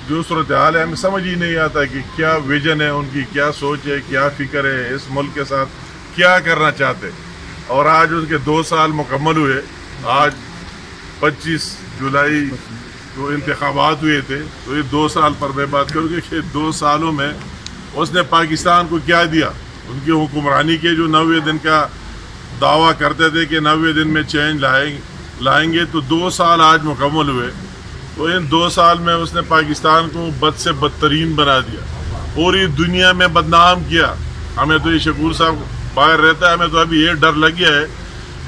جو صورتحال ہے ہمیں سمجھ ہی نہیں آتا کہ کیا ویژن ہے ان کی، کیا سوچ ہے، کیا فکر ہے، اس ملک کے ساتھ کیا کرنا چاہتے. اور آج ان کے 2 سال مکمل ہوئے. آج 25 جولائی کو انتخابات ہوئے تھے، تو یہ 2 سال پر میں بات کروں گی کہ 2 سالوں میں اس نے پاکستان کو کیا دیا. ان کی حکمرانی کے جو 90 دن کا دعویٰ کرتے تھے کہ 90 دن میں چینج لائیں گے، تو 2 سال آج مکمل ہوئے. تو ان 2 سال میں اس نے پاکستان کو بد سے بدترین بنا دیا، پوری دنیا میں بدنام کیا. ہمیں تو یہ شکور صاحب باہر رہتا ہے، ہمیں تو ابھی یہ ڈر لگ گیا ہے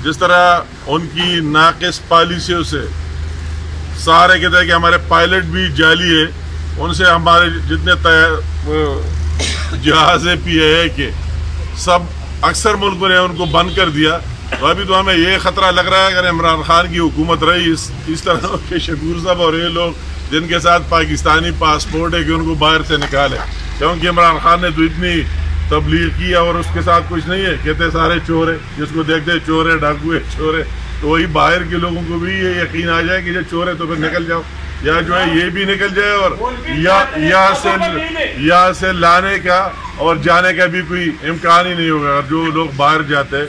جس طرح ان کی ناقص پالیسیوں سے سارے کہتے ہیں کہ ہمارے پائلٹ بھی جعلی ہے، ان سے ہمارے جتنے جہازیں PIA کے سب اکثر ملکوں نے ان کو بند کر دیا. تو ابھی تو ہمیں یہ خطرہ لگ رہا ہے اگر عمران خان کی حکومت رہی اس طرح کے شکور صاحب اور یہ لوگ جن کے ساتھ پاکستانی پاسپورٹ ہے کہ ان کو باہر سے نکالے، کیونکہ عمران خان نے تو اتنی تبلیغ کی اور اس کے ساتھ کچھ نہیں ہے. کہتے سارے چور ہیں، جس کو دیکھتے چور ہے، ڈاکو ہے، چور ہے. تو وہی باہر کے لوگوں کو بھی یہ یقین آ جائے کہ یہ چور ہے تو پھر نکل جاؤ، یا جو ہے یہ بھی نکل جائے اور یا سے لانے کا اور جانے کا بھی کوئی امکان ہی نہیں ہوگا. جو لوگ باہر جاتے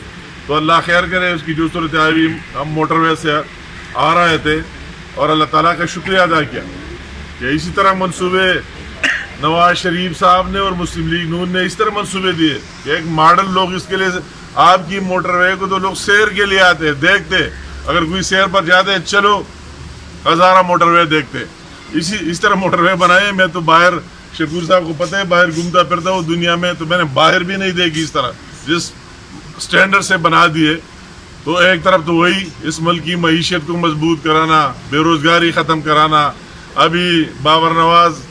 تو اللہ خیر کرے. اس کی جو صورت آئی، ہم موٹر وے سے آ رہے تھے اور اللہ تعالیٰ کا شکریہ ادا کیا کہ اسی طرح منصوبے نواز شریف صاحب نے اور مسلم لیگ نون نے اس طرح منصوبے دیے کہ ایک ماڈل لوگ اس کے لیے. آپ کی موٹر وے کو تو لوگ سیر کے لیے آتے دیکھتے، اگر کوئی سیر پر جاتے چلو ہزارہ موٹر وے دیکھتے. اس طرح موٹر وے بنائے. میں تو باہر، شکور صاحب کو پتہ ہے باہر گھومتا پھرتا ہوں دنیا میں، تو میں نے باہر بھی نہیں دیکھی اس طرح جس سٹینڈرڈ سے بنا دیے. تو ایک طرف تو وہی اس ملک کی معیشت کو مضبوط کرانا، بے روزگاری ختم کرانا. ابھی بابر نواز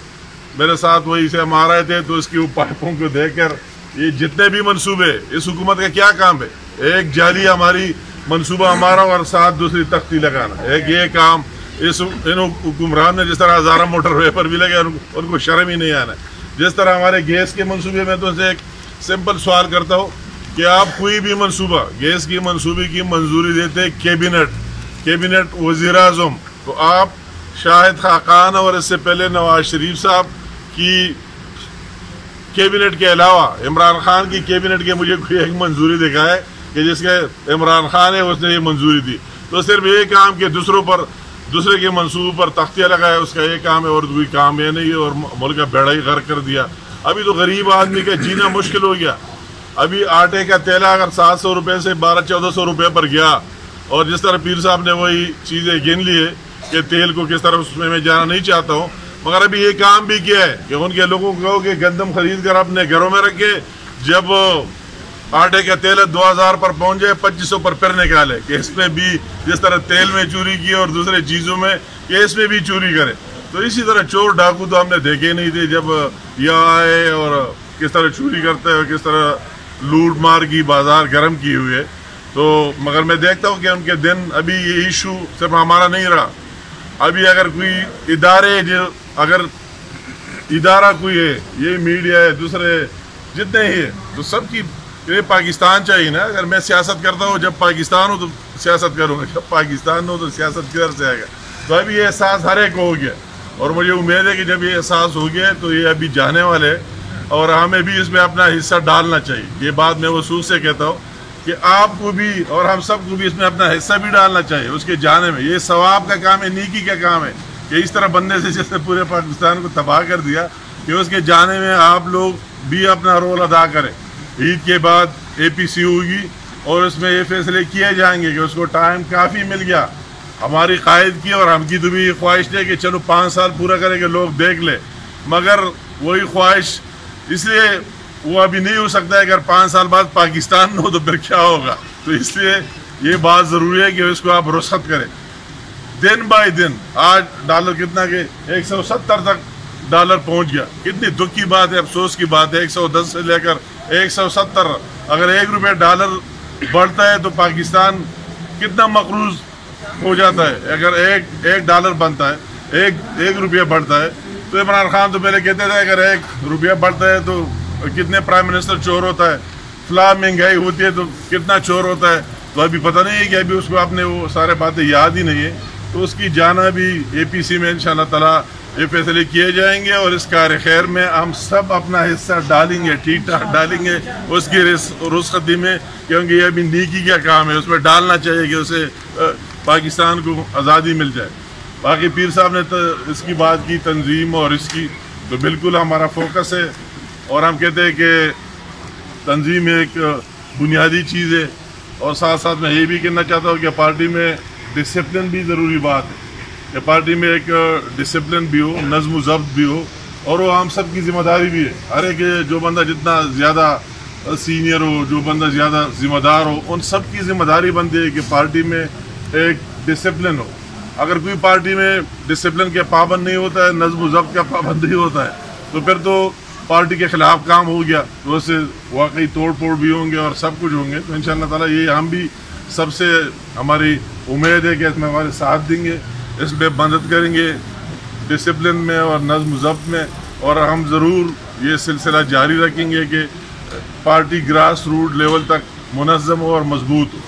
میرے ساتھ وہی سے ہم آ رہے تھے تو اس کی پائپوں کو دیکھ کر یہ جتنے بھی منصوبے، اس حکومت کا کیا کام ہے؟ ایک جعلی ہماری منصوبہ ہمارا اور ساتھ دوسری تختی لگانا. ایک یہ کام ان حکمران نے جس طرح ہزارہ موٹر وے پر بھی لگے، ان کو شرم ہی نہیں آنا. جس طرح ہمارے گیس کے منصوبے میں تو ان سے ایک سمپل سوال کرتا ہوں کہ آپ کوئی بھی منصوبہ گیس کی منصوبے کی منظوری دیتے کیبنٹ وزیر اعظم، تو آپ شاہد خاقان اور اس سے پہلے نواز شریف صاحب کی کیبنٹ کے علاوہ عمران خان کی کیبنٹ کے مجھے کوئی ایک منظوری دکھائے کہ جس کے عمران خان ہے اس نے یہ منظوری دی. تو صرف یہ کام کہ دوسرے کے منصوبوں پر تختیاں لگائے، اس کا یہ کام ہے اور کوئی کام یہ نہیں ہے، اور ملک کا بیڑا ہی غرق کر دیا. ابھی تو غریب آدمی کا جینا مشکل ہو گیا. ابھی آٹے کا تیلا اگر 700 روپے سے 1200-1400 روپے پر گیا، اور جس طرح پیر صاحب نے وہی چیزیں گن لی ہے کہ تیل کو کس طرح اس میں جانا نہیں چاہتا ہوں، مگر ابھی یہ کام بھی کیا ہے کہ ان کے لوگوں کو کہو کہ گندم خرید کر اپنے گھروں میں رکھے، جب آٹے کا تیل 2000 پر پہنچ جائے 2500 پر پھر نکالے کہ اس میں بھی جس طرح تیل میں چوری کی اور دوسرے چیزوں میں کہ اس میں بھی چوری کرے. تو اسی طرح چور ڈاکو تو ہم نے دیکھے نہیں تھے جب یہ آئے اور کس طرح چوری کرتے ہیں، کس طرح لوٹ مار کی بازار گرم کی ہوئی ہے. تو مگر میں دیکھتا ہوں کہ ان کے دن ابھی یہ ایشو صرف ہمارا نہیں رہا. ابھی اگر کوئی اگر ادارہ کوئی ہے، یہ میڈیا ہے، دوسرے جتنے ہی ہے، تو سب کی یہ پاکستان چاہیے نا. اگر میں سیاست کرتا ہوں جب پاکستان ہو تو سیاست کروں گا، جب پاکستان ہو تو سیاست کدھر سے آئے گا. تو ابھی یہ احساس ہر ایک کو ہو گیا، اور مجھے امید ہے کہ جب یہ احساس ہو گیا تو یہ ابھی جانے والے، اور ہمیں بھی اس میں اپنا حصہ ڈالنا چاہیے. یہ بات میں وصول سے کہتا ہوں کہ آپ کو بھی اور ہم سب کو بھی اس میں اپنا حصہ بھی ڈالنا چاہیے اس کے جانے میں. یہ ثواب کا کام ہے، نیکی کا کام ہے کہ اس طرح بندے سے جس نے پورے پاکستان کو تباہ کر دیا کہ اس کے جانے میں آپ لوگ بھی اپنا رول ادا کریں. عید کے بعد APC ہوگی اور اس میں یہ فیصلے کیے جائیں گے کہ اس کو ٹائم کافی مل گیا. ہماری قائد کی اور ہم کی تو بھی یہ خواہش ہے کہ چلو 5 سال پورا کریں کہ لوگ دیکھ لیں، مگر وہی خواہش اس لیے وہ ابھی نہیں ہو سکتا ہے. اگر 5 سال بعد پاکستان نہ ہو تو پھر کیا ہوگا؟ تو اس لیے یہ بات ضروری ہے کہ اس کو آپ رخصت کریں دن بائی دن. آج ڈالر کتنا کہ 170 تک ڈالر پہنچ گیا. کتنی دکھ کی بات ہے، افسوس کی بات ہے. 110 سے لے کر 170. اگر 1 روپے ڈالر بڑھتا ہے تو پاکستان کتنا مقروض ہو جاتا ہے. اگر ایک ڈالر بنتا ہے، ایک روپیہ بڑھتا ہے، تو عمران خان تو پہلے کہتے تھے اگر 1 روپیہ بڑھتا ہے تو کتنے پرائم منسٹر چور ہوتا ہے، فلاں مہنگائی ہوتی ہے تو کتنا چور ہوتا ہے. تو ابھی پتہ نہیں ہے کہ ابھی اس کو آپ نے وہ سارے باتیں یاد ہی نہیں ہے. تو اس کی جانا بھی APC میں انشاءاللہ تعالی یہ فیصلے کیے جائیں گے اور اس کار خیر میں ہم سب اپنا حصہ ڈالیں گے، ٹھیک ٹھاک ڈالیں گے اس کی رخصتی میں، کیونکہ یہ بھی نیکی کا کام ہے، اس میں ڈالنا چاہیے کہ اسے پاکستان کو آزادی مل جائے۔ باقی پیر صاحب نے اس کی بات کی تنظیم اور اس کی، تو بالکل ہمارا فوکس ہے، اور ہم کہتے ہیں کہ تنظیم ایک بنیادی چیز ہے، اور ساتھ ساتھ میں یہ بھی کہنا چاہتا ہوں کہ پارٹی میں ڈسپلن بھی ضروری بات ہے، کہ پارٹی میں ایک ڈسپلن بھی ہو، نظم و ضبط بھی ہو، اور وہ ہم سب کی ذمہ داری بھی ہے۔ ہر ایک جو بندہ جتنا زیادہ سینئر ہو، جو بندہ زیادہ ذمہ دار ہو، ان سب کی ذمہ داری بنتی ہے کہ پارٹی میں ایک ڈسپلن ہو۔ اگر کوئی پارٹی میں ڈسپلن کے پابند نہیں ہوتا ہے، نظم و ضبط کا پابند نہیں ہوتا ہے، تو پھر تو پارٹی کے خلاف کام ہو گیا، تو اس سے واقعی توڑ پھوڑ بھی ہوں گے اور سب کچھ ہوں گے۔ تو انشاءاللہ تعالیٰ یہ ہم بھی سب سے ہماری امید ہے کہ اس میں ہمارے ساتھ دیں گے، اس میں مدد کریں گے ڈسپلن میں اور نظم و ضبط میں، اور ہم ضرور یہ سلسلہ جاری رکھیں گے کہ پارٹی گراس روٹ لیول تک منظم ہو اور مضبوط ہو۔